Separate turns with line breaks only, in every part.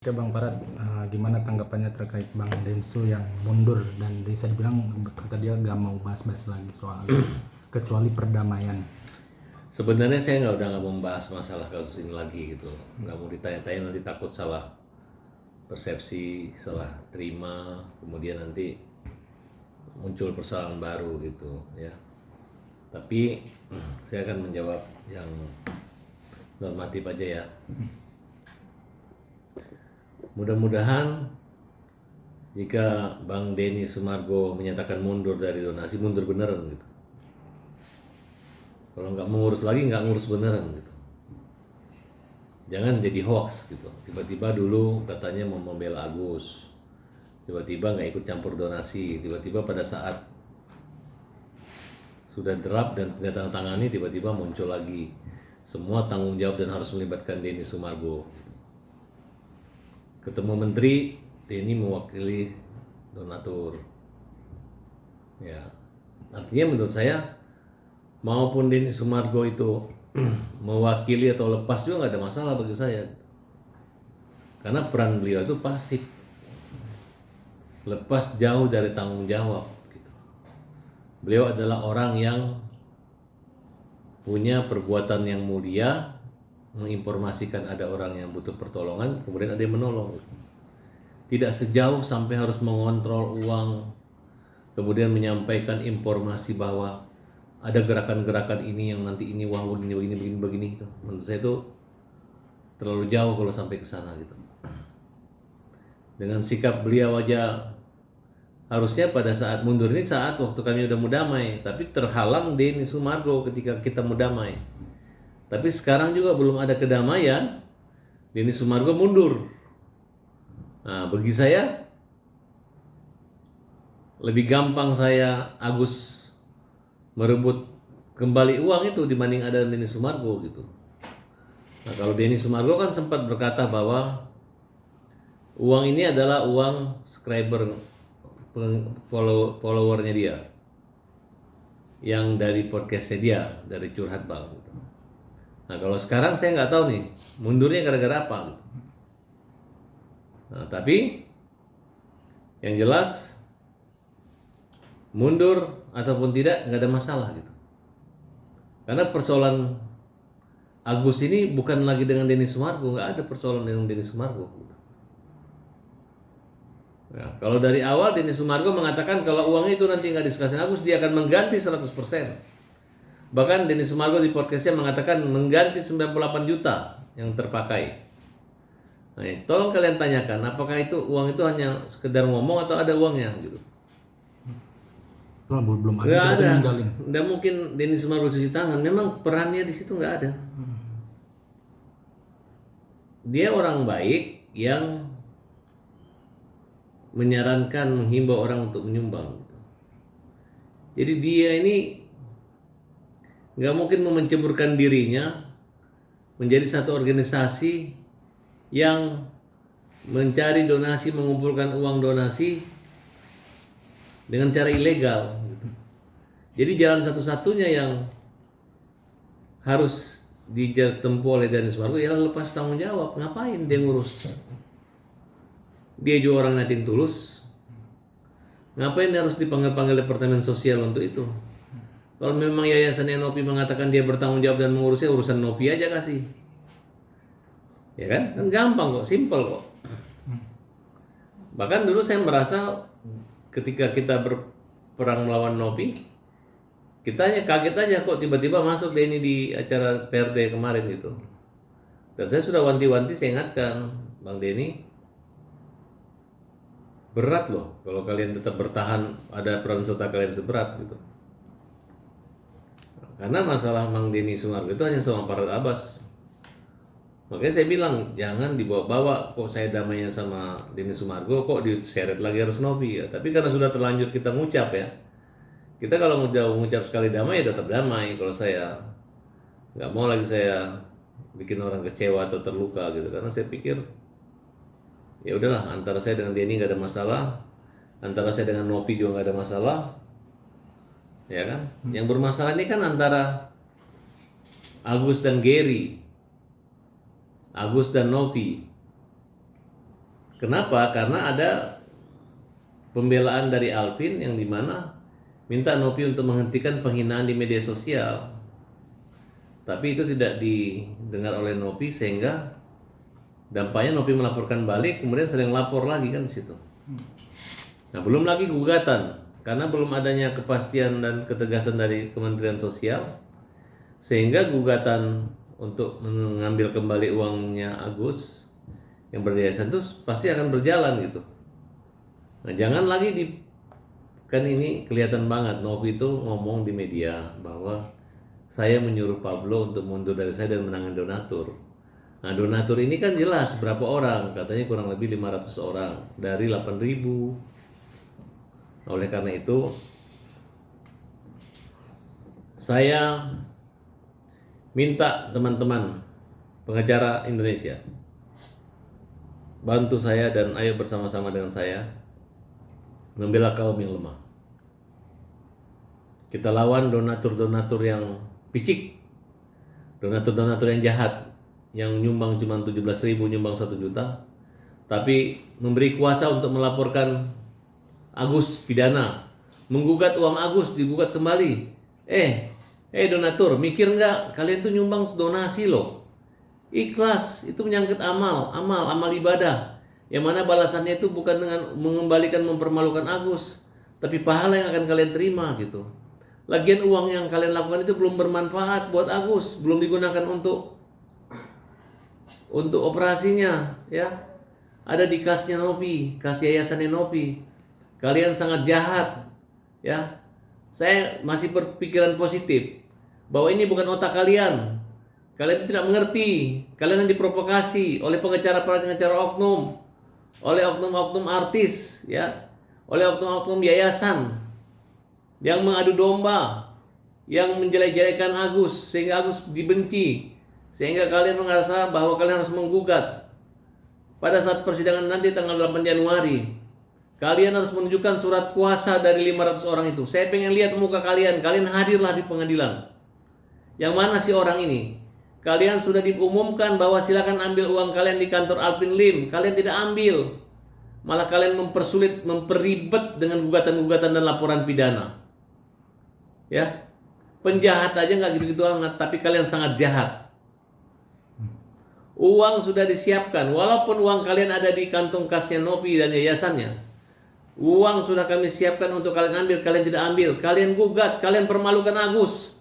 Oke Bang Farad, gimana tanggapannya terkait Bang Densu yang mundur dan bisa dibilang kata dia gak mau bahas-bahas lagi soal Agus kecuali perdamaian.
Sebenarnya saya udah nggak mau membahas masalah kasus ini lagi gitu, nggak mau ditanya-tanya, nanti takut salah persepsi, salah terima, kemudian nanti muncul persoalan baru gitu ya. Tapi saya akan menjawab yang normatif aja ya. Mudah-mudahan jika Bang Denny Sumargo menyatakan mundur dari donasi, mundur beneran gitu. Kalau nggak mengurus lagi, nggak ngurus beneran gitu. Jangan jadi hoax gitu. Tiba-tiba dulu katanya mau membela Agus, tiba-tiba nggak ikut campur donasi, tiba-tiba pada saat sudah derap dan tanda tangani tiba-tiba muncul lagi. Semua tanggung jawab dan harus melibatkan Denny Sumargo. Ketemu menteri, Denny mewakili donatur. Ya, artinya menurut saya maupun Denny Sumargo itu mewakili atau lepas juga nggak ada masalah bagi saya, karena peran beliau itu pasif, lepas jauh dari tanggung jawab gitu. Beliau adalah orang yang punya perbuatan yang mulia, menginformasikan ada orang yang butuh pertolongan, kemudian ada yang menolong. Tidak sejauh sampai harus mengontrol uang, kemudian menyampaikan informasi bahwa ada gerakan-gerakan ini yang nanti ini wah begini gitu. Menurut saya itu terlalu jauh kalau sampai ke sana gitu. Dengan sikap beliau aja harusnya pada saat mundur ini saat waktu kami udah mau damai, tapi terhalang Denny Sumargo ketika kita mau damai. Tapi sekarang juga belum ada kedamaian, Denny Sumargo mundur. Nah, bagi saya lebih gampang saya Agus merebut kembali uang itu dibanding ada Denny Sumargo gitu. Nah, kalau Denny Sumargo kan sempat berkata bahwa uang ini adalah uang subscriber followernya dia, yang dari podcastnya dia, dari Curhat Bang gitu. Nah, kalau sekarang saya nggak tahu nih mundurnya gara-gara apa gitu. Nah, tapi yang jelas mundur ataupun tidak nggak ada masalah gitu. Karena persoalan Agus ini bukan lagi dengan Denny Sumargo, nggak ada persoalan dengan Denny Sumargo gitu. Ya, kalau dari awal Denny Sumargo mengatakan kalau uang itu nanti nggak dikasih Agus, dia akan mengganti 100%. Bahkan Denny Sumargo di podcastnya mengatakan mengganti 98 juta yang terpakai. Nah, tolong kalian tanyakan apakah itu uang itu hanya sekedar ngomong atau ada uangnya gitu.
Nah, belum ada
Nggak
kita
ada.
ninggalin.
Nggak mungkin Denny Sumargo cuci tangan. Memang perannya di situ nggak ada. Dia orang baik yang menyarankan, menghimbau orang untuk menyumbang. Jadi dia ini nggak mungkin menceburkan dirinya menjadi satu organisasi yang mencari donasi, mengumpulkan uang donasi dengan cara ilegal. Jadi jalan satu-satunya yang harus ditempuh oleh Denny Sumargo ialah lepas tanggung jawab. Ngapain dia ngurus? Dia juga orang nating tulus. Ngapain dia harus dipanggil-panggil Departemen Sosial untuk itu? Kalau memang Yayasan Nopi mengatakan dia bertanggung jawab dan mengurusnya, urusan Nopi aja kasih. Ya kan? Kan gampang kok, simpel kok. Bahkan dulu saya merasa ketika kita berperang melawan Nopi, kita hanya kaget aja kok tiba-tiba masuk Denny di acara PRT kemarin gitu. Dan saya sudah wanti-wanti, saya ingatkan, Bang Denny, berat loh kalau kalian tetap bertahan, ada peran serta kalian seberat gitu. Karena masalah Bang Denny Sumargo itu hanya sama Farad Abbas. Makanya saya bilang jangan dibawa-bawa, kok saya damainya sama Denny Sumargo kok diseret lagi harus Nopi ya. Tapi karena sudah terlanjur kita ngucap ya, kita kalau mengucap sekali damai ya tetap damai. Kalau saya nggak mau lagi saya bikin orang kecewa atau terluka gitu, karena saya pikir ya udahlah, antara saya dengan Denny nggak ada masalah, antara saya dengan Nopi juga nggak ada masalah, ya kan? Yang bermasalah ini kan antara Agus dan Gary, Agus dan Nopi. Kenapa? Karena ada pembelaan dari Alvin yang dimana minta Nopi untuk menghentikan penghinaan di media sosial. Tapi itu tidak didengar oleh Nopi, sehingga dampaknya Nopi melaporkan balik, kemudian sering lapor lagi kan di situ. Nah, belum lagi gugatan, karena belum adanya kepastian dan ketegasan dari Kementerian Sosial, sehingga gugatan untuk mengambil kembali uangnya Agus yang beryayasan itu pasti akan berjalan gitu. Nah, jangan lagi kan ini kelihatan banget Novi itu ngomong di media bahwa saya menyuruh Pablo untuk mundur dari saya dan menangani donatur. Nah, donatur ini kan jelas berapa orang, katanya kurang lebih 500 orang dari 8.000. Oleh karena itu saya minta teman-teman pengacara Indonesia bantu saya dan ayo bersama-sama dengan saya membela kaum yang lemah. Kita lawan donatur-donatur yang picik, donatur-donatur yang jahat, yang nyumbang cuma 17.000, nyumbang 1 juta, tapi memberi kuasa untuk melaporkan Agus pidana, menggugat uang Agus, digugat kembali. Donatur, mikir nggak? Kalian tuh nyumbang donasi loh. Ikhlas, itu menyangkut amal ibadah. Yang mana balasannya itu bukan dengan mengembalikan, mempermalukan Agus, tapi pahala yang akan kalian terima gitu. Lagian uang yang kalian lakukan itu belum bermanfaat buat Agus, belum digunakan untuk operasinya, ya. Ada di kasnya Nopi, kas yayasannya Nopi. Kalian sangat jahat, ya. Saya masih berpikiran positif bahwa ini bukan otak kalian. Kalian itu tidak mengerti. Kalian yang diprovokasi oleh pengacara-pengacara oknum, oleh oknum-oknum artis, ya, oleh oknum-oknum yayasan yang mengadu domba, yang menjelek-jelekan Agus sehingga Agus dibenci, sehingga kalian merasa bahwa kalian harus menggugat. Pada saat persidangan nanti tanggal 8 Januari, kalian harus menunjukkan surat kuasa dari 500 orang itu. Saya pengen lihat muka kalian. Kalian hadirlah di pengadilan. Yang mana sih orang ini? Kalian sudah diumumkan bahwa silakan ambil uang kalian di kantor Alvin Lim. Kalian tidak ambil. Malah kalian mempersulit, memperibet dengan gugatan-gugatan dan laporan pidana. Ya, penjahat aja nggak gitu-gitu amat, tapi kalian sangat jahat. Uang sudah disiapkan, walaupun uang kalian ada di kantong kasnya Nopi dan yayasannya. Uang sudah kami siapkan untuk kalian ambil, kalian tidak ambil. Kalian gugat, kalian permalukan Agus.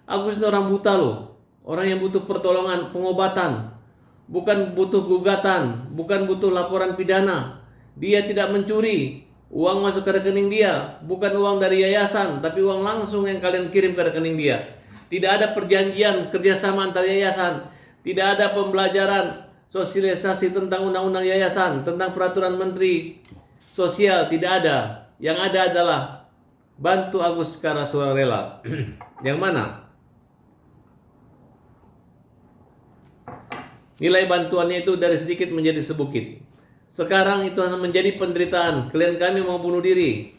Agus itu orang buta loh. Orang yang butuh pertolongan, pengobatan. Bukan butuh gugatan, bukan butuh laporan pidana. Dia tidak mencuri. Uang masuk ke rekening dia, bukan uang dari yayasan, tapi uang langsung yang kalian kirim ke rekening dia. Tidak ada perjanjian kerjasama antar yayasan. Tidak ada pembelajaran sosialisasi tentang undang-undang yayasan, tentang peraturan menteri sosial, tidak ada. Yang ada adalah bantu Agus secara sukarela. Yang mana nilai bantuannya itu dari sedikit menjadi sebukit. Sekarang itu hanya menjadi penderitaan. Klien kami mau bunuh diri.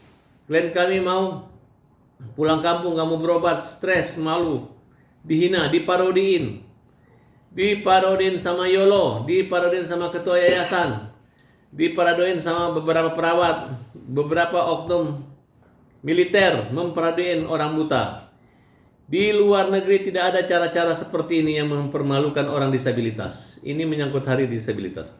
Klien kami mau pulang kampung, gak mau berobat, stres, malu, dihina, diparodiin. Diparodiin sama Yolo, diparodiin sama ketua yayasan, diparodiin sama beberapa perawat, beberapa oknum militer memparodiin orang buta. Di luar negeri tidak ada cara-cara seperti ini yang mempermalukan orang disabilitas. Ini menyangkut hari disabilitas.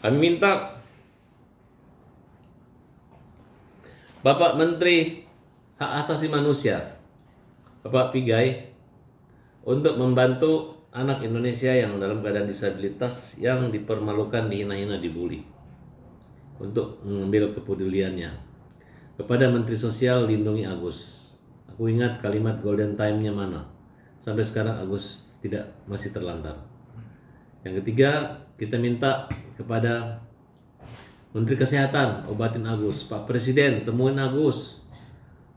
Kami minta Bapak Menteri Hak Asasi Manusia, Bapak Pigai, untuk membantu anak Indonesia yang dalam keadaan disabilitas yang dipermalukan, dihina-hina, dibully, untuk mengambil kepeduliannya. Kepada Menteri Sosial, lindungi Agus. Aku ingat kalimat golden time-nya mana. Sampai sekarang Agus masih terlantar. Yang ketiga, kita minta kepada Menteri Kesehatan, obatin Agus. Pak Presiden, temuin Agus.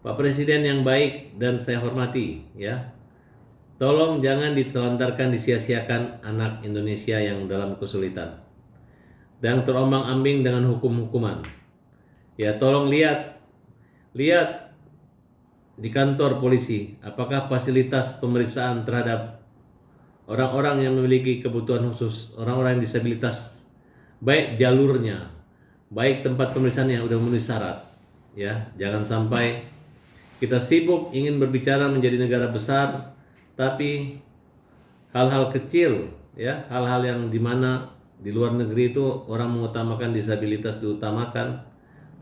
Pak Presiden yang baik dan saya hormati, ya. Tolong jangan ditelantarkan, disia-siakan anak Indonesia yang dalam kesulitan dan terombang-ambing dengan hukum-hukuman. Ya, tolong lihat di kantor polisi, apakah fasilitas pemeriksaan terhadap orang-orang yang memiliki kebutuhan khusus, orang-orang yang disabilitas, baik jalurnya, baik tempat pemeriksaan yang sudah memenuhi syarat, ya. Jangan sampai kita sibuk ingin berbicara menjadi negara besar, tapi hal-hal kecil, ya, hal-hal yang dimana di luar negeri itu orang mengutamakan disabilitas diutamakan,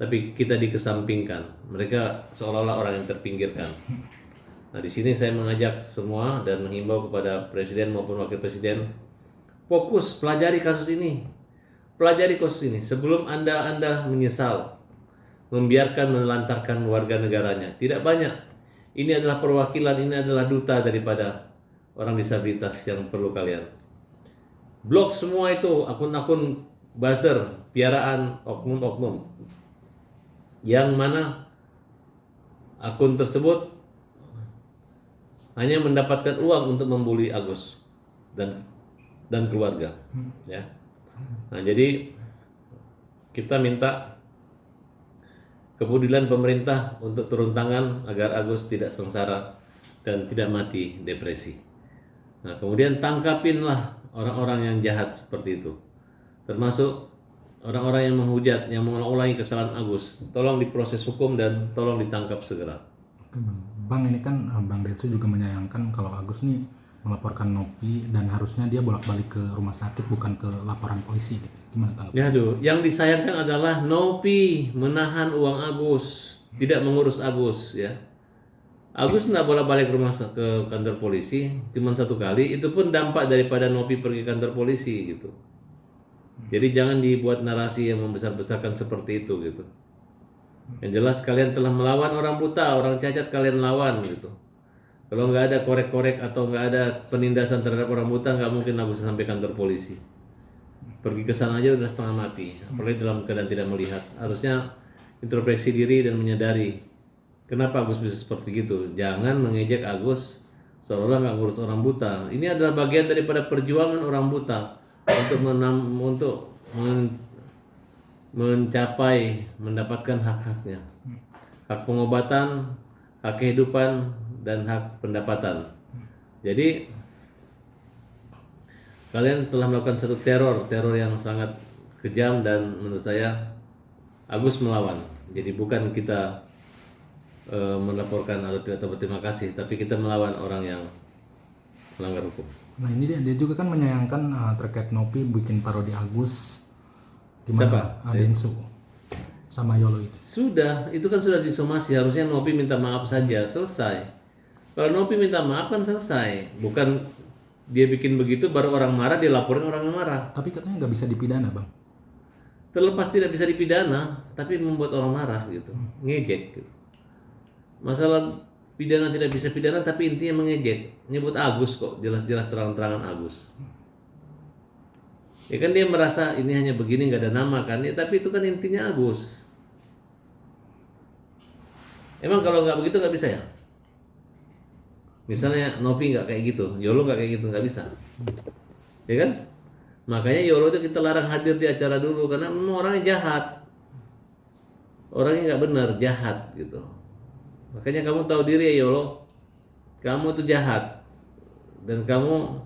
tapi kita dikesampingkan. Mereka seolah-olah orang yang terpinggirkan. Nah, di sini saya mengajak semua dan menghimbau kepada Presiden maupun Wakil Presiden, fokus pelajari kasus ini. Pelajari kasus ini sebelum Anda menyesal membiarkan menelantarkan warga negaranya. Tidak banyak. Ini adalah perwakilan, ini adalah duta daripada orang disabilitas yang perlu kalian. Blok semua itu akun-akun buzzer, piaraan oknum-oknum. Yang mana akun tersebut hanya mendapatkan uang untuk membuli Agus dan keluarga, ya. Nah, jadi kita minta kepedulian pemerintah untuk turun tangan agar Agus tidak sengsara dan tidak mati depresi. Nah, kemudian tangkapinlah orang-orang yang jahat seperti itu, termasuk orang-orang yang menghujat, yang mengulangi kesalahan Agus. Tolong diproses hukum dan tolong ditangkap segera.
Oke, Bang, ini kan Bang Densu juga menyayangkan kalau Agus nih melaporkan Nopi dan harusnya dia bolak-balik ke rumah sakit bukan ke laporan polisi gitu. Gimana tanggapan?
Ya, aduh, yang disayangkan adalah Nopi menahan uang Agus, tidak mengurus Agus, ya. Agus nggak bolak-balik ke kantor polisi, cuma satu kali. Itu pun dampak daripada Nopi pergi kantor polisi gitu. Jadi jangan dibuat narasi yang membesar-besarkan seperti itu gitu. Yang jelas kalian telah melawan orang buta, orang cacat kalian lawan gitu. Kalau nggak ada korek-korek atau nggak ada penindasan terhadap orang buta, nggak mungkin Agus sampai kantor polisi. Pergi ke sana aja udah setengah mati, apalagi dalam keadaan tidak melihat. Harusnya introspeksi diri dan menyadari kenapa Agus bisa seperti gitu. Jangan mengejek Agus seolah-olah nggak ngurus orang buta. Ini adalah bagian daripada perjuangan orang buta untuk mencapai mendapatkan hak-haknya, hak pengobatan, hak kehidupan, dan hak pendapatan. Jadi kalian telah melakukan satu teror yang sangat kejam dan menurut saya Agus melawan. Jadi bukan kita melaporkan atau tidak berterima kasih, tapi kita melawan orang yang melanggar hukum.
Nah, ini dia juga kan menyayangkan terkait Nopi bikin parodi Agus.
Siapa?
Densu sama Yolo itu.
Sudah, itu kan sudah disomasi. Harusnya Nopi minta maaf saja, selesai. Kalau Nopi minta maaf kan selesai. Bukan dia bikin begitu baru orang marah, dia laporin orang yang marah.
Tapi katanya nggak bisa dipidana, Bang.
Terlepas tidak bisa dipidana, tapi membuat orang marah gitu, ngejek gitu. Masalah pidana tidak bisa pidana, tapi intinya mengejek, nyebut Agus kok, jelas-jelas terang-terangan Agus. Ya kan dia merasa ini hanya begini nggak ada nama kan, ya, tapi itu kan intinya Agus. Emang kalau nggak begitu nggak bisa ya? Misalnya Nopi nggak kayak gitu, Yolo nggak kayak gitu, nggak bisa, ya kan? Makanya Yolo itu kita larang hadir di acara dulu karena memang orangnya jahat, orangnya nggak benar, jahat gitu. Makanya kamu tahu diri ya Yolo, kamu tuh jahat dan kamu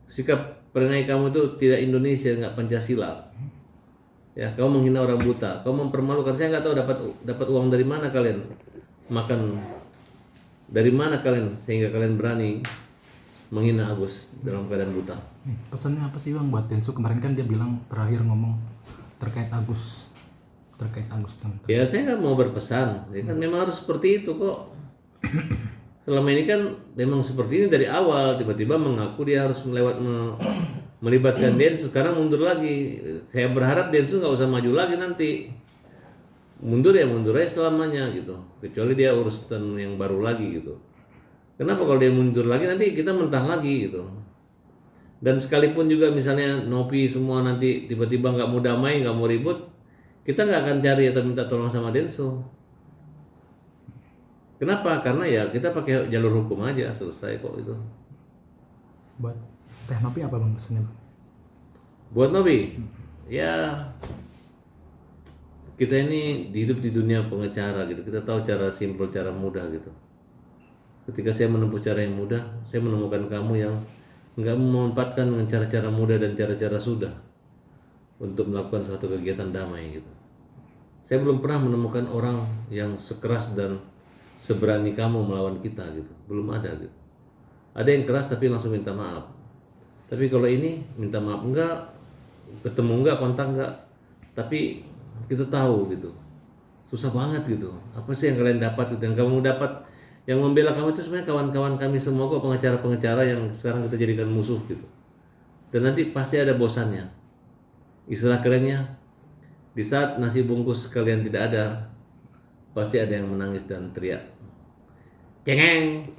sikap perangai kamu tuh tidak Indonesia, nggak Pancasila. Ya, kamu menghina orang buta, kamu mempermalukan. Saya nggak tahu dapat uang dari mana kalian, makan dari mana kalian sehingga kalian berani menghina Agus dalam keadaan buta.
Pesannya apa sih Bang buat Densu? Kemarin kan dia bilang terakhir ngomong terkait Agus
Ya saya nggak mau berpesan, ya kan memang harus seperti itu kok. Selama ini kan memang seperti ini dari awal, tiba-tiba mengaku dia harus melibatkan Densu, sekarang mundur lagi. Saya berharap Densu nggak usah maju lagi nanti. Mundur ya mundur aja selamanya gitu, kecuali dia urusan yang baru lagi gitu. Kenapa kalau dia mundur lagi nanti kita mentah lagi gitu. Dan sekalipun juga misalnya Nopi semua nanti tiba-tiba nggak mau damai, nggak mau ribut, kita nggak akan cari atau minta tolong sama Densu. Kenapa? Karena ya kita pakai jalur hukum aja, selesai kok itu.
Buat Teh Nopi apa Bang pesannya Bang?
Buat Nopi, ya kita ini hidup di dunia pengacara gitu. Kita tahu cara simpel, cara mudah gitu. Ketika saya menempuh cara yang mudah, saya menemukan kamu yang nggak memanfaatkan dengan cara-cara mudah dan cara-cara sudah untuk melakukan suatu kegiatan damai gitu. Saya belum pernah menemukan orang yang sekeras dan seberani kamu melawan kita gitu. Belum ada gitu. Ada yang keras tapi langsung minta maaf. Tapi kalau ini minta maaf enggak, ketemu enggak, kontak enggak. Tapi kita tahu gitu. Susah banget gitu. Apa sih yang kalian dapat gitu? Yang kamu dapat, yang membela kamu itu sebenarnya kawan-kawan kami semua kok, pengacara-pengacara yang sekarang kita jadikan musuh gitu. Dan nanti pasti ada bosannya. Istilah kerennya, di saat nasi bungkus kalian tidak ada, pasti ada yang menangis dan teriak, cengeng.